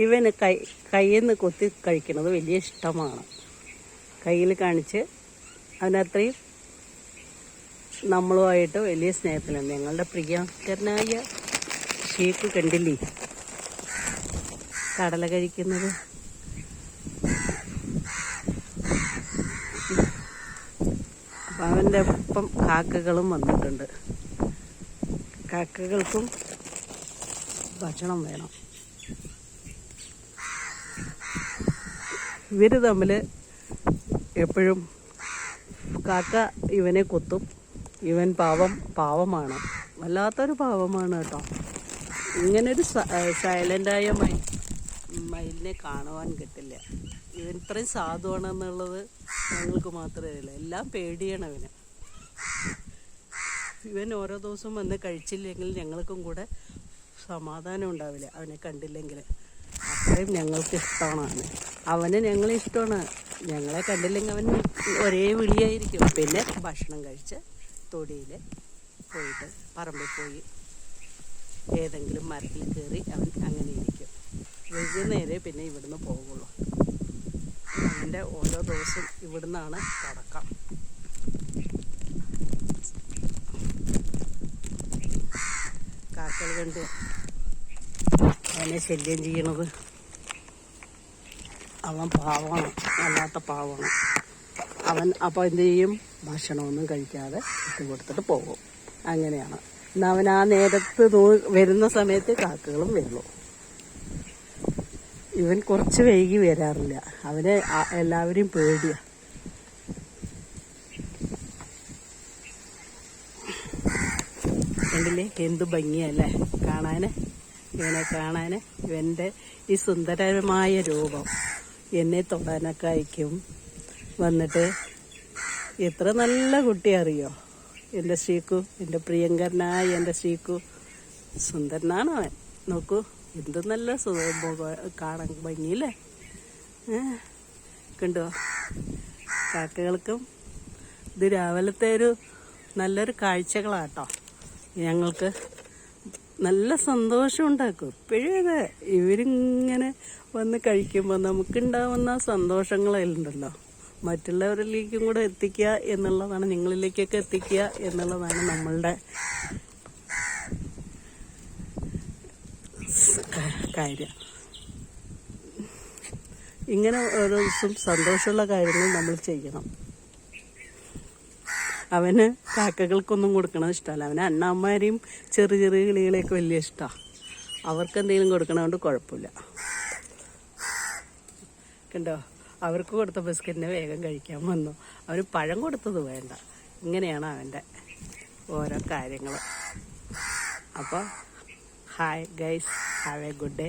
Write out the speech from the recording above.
ഇവന് കയ്യിൽ നിന്ന് കൊത്തി കഴിക്കുന്നത് വലിയ ഇഷ്ടമാണ്. കയ്യിൽ കാണിച്ച് അവനത്രയും നമ്മളുമായിട്ട് വലിയ സ്നേഹത്തിലാണ്. ഞങ്ങളുടെ പ്രിയങ്കരനായ ഷീക്ക് കണ്ടില്ലേ കടല കഴിക്കുന്നത്. അപ്പം അവൻ്റെ ഒപ്പം കാക്കകളും വന്നിട്ടുണ്ട്. കാക്കകൾക്കും ഭക്ഷണം വേണം. ഇവർ തമ്മിൽ എപ്പോഴും കാക്ക ഇവനെ കൊത്തും. ഇവൻ പാവമാണ്, വല്ലാത്തൊരു പാവമാണ് കേട്ടോ. ഇങ്ങനൊരു സൈലൻ്റായ മയിലിനെ കാണുവാൻ കിട്ടില്ല. ഇവൻ ഇത്രയും സാധുവാണെന്നുള്ളത് ഞങ്ങൾക്ക് മാത്രമേ അറിയില്ല. എല്ലാം പേടിയാണ് അവന്. ഇവൻ ഓരോ ദിവസവും വന്ന് കഴിച്ചില്ലെങ്കിൽ ഞങ്ങൾക്കും കൂടെ സമാധാനം ഉണ്ടാവില്ല അവനെ കണ്ടില്ലെങ്കിൽ. അത്രയും ഞങ്ങൾക്ക് ഇഷ്ടമാണ് അവന്. ഞങ്ങളെ ഇഷ്ടമാണ്. ഞങ്ങളെ കണ്ടില്ലെങ്കിൽ അവൻ ഒരേ വിളിയായിരിക്കും. പിന്നെ ഭക്ഷണം കഴിച്ച് തൊടിയിൽ പോയിട്ട് പറമ്പിൽ പോയി ഏതെങ്കിലും മരത്തിൽ കയറി അവൻ അങ്ങനെ ഇരിക്കും. വൈകുന്നേരം പിന്നെ ഇവിടുന്ന് പോകുള്ളൂ. അവൻ്റെ ഓരോ ദിവസം ഇവിടുന്നാണ് തുടക്കം. കാക്കകൾ കണ്ട് അവനെ ശല്യം ചെയ്യണത്. അവൻ പാവമാണ്, വല്ലാത്ത പാവമാണ് അവൻ. അപ്പോൾ എന്ത് ചെയ്യും? ഭക്ഷണമൊന്നും കഴിക്കാതെ ഇട്ട് കൊടുത്തിട്ട് പോകും. അങ്ങനെയാണ്. എന്നാൽ അവൻ ആ നേരത്ത് വരുന്ന സമയത്ത് കാക്കകളും വരുള്ളൂ. ഇവൻ കുറച്ച് വൈകി വരാറില്ല. അവനെ എല്ലാവരെയും പേടിയാണ്. കണ്ടില്ലേ എന്ത് ഭംഗിയല്ലേ കാണാൻ, ഇവനെ കാണാൻ. ഇവൻ്റെ ഈ സുന്ദരമായ രൂപം എന്നെ തൊടാനൊക്കെ അയക്കും. വന്നിട്ട് എത്ര നല്ല കുട്ടി അറിയോ എൻ്റെ ശ്രീക്കു, എൻ്റെ പ്രിയങ്കരനായ എൻ്റെ ശ്രീക്കു. സുന്ദരനാണ് അവൻ. നോക്കൂ എന്ത് നല്ല കാണാൻ ഭംഗിയില്ലേ. കണ്ടോ? കാക്കകൾക്കും ഇത് രാവിലത്തെ ഒരു നല്ലൊരു കാഴ്ചകളാട്ടോ. ഞങ്ങൾക്ക് നല്ല സന്തോഷം ഉണ്ടാക്കും ഇപ്പോഴും. അതെ, ഇവരിങ്ങനെ വന്ന് കഴിക്കുമ്പോൾ നമുക്കുണ്ടാവുന്ന സന്തോഷങ്ങളുണ്ടല്ലോ, മറ്റുള്ളവരിലേക്കും കൂടെ എത്തിക്കുക എന്നുള്ളതാണ്, നിങ്ങളിലേക്കൊക്കെ എത്തിക്കുക എന്നുള്ളതാണ് നമ്മളുടെ കാര്യം. ഇങ്ങനെ ഓരോ ദിവസം സന്തോഷമുള്ള കാര്യങ്ങൾ നമ്മൾ ചെയ്യണം. അവന് കാക്കകൾക്കൊന്നും കൊടുക്കണത് ഇഷ്ടമല്ല. അവന് അണ്ണാമ്മമാരെയും ചെറിയ ചെറിയ കിളികളെയൊക്കെ വലിയ ഇഷ്ടമാണ്. അവർക്ക് എന്തെങ്കിലും കൊടുക്കണതുകൊണ്ട് കുഴപ്പമില്ല. കണ്ടോ? അവർക്ക് കൊടുത്ത ബിസ്ക്കറ്റിനെ വേഗം കഴിക്കാൻ വന്നു. അവന് പഴം കൊടുത്തത് വേണ്ട. ഇങ്ങനെയാണ് അവൻ്റെ ഓരോ കാര്യങ്ങൾ. അപ്പോൾ hi guys, have A good day.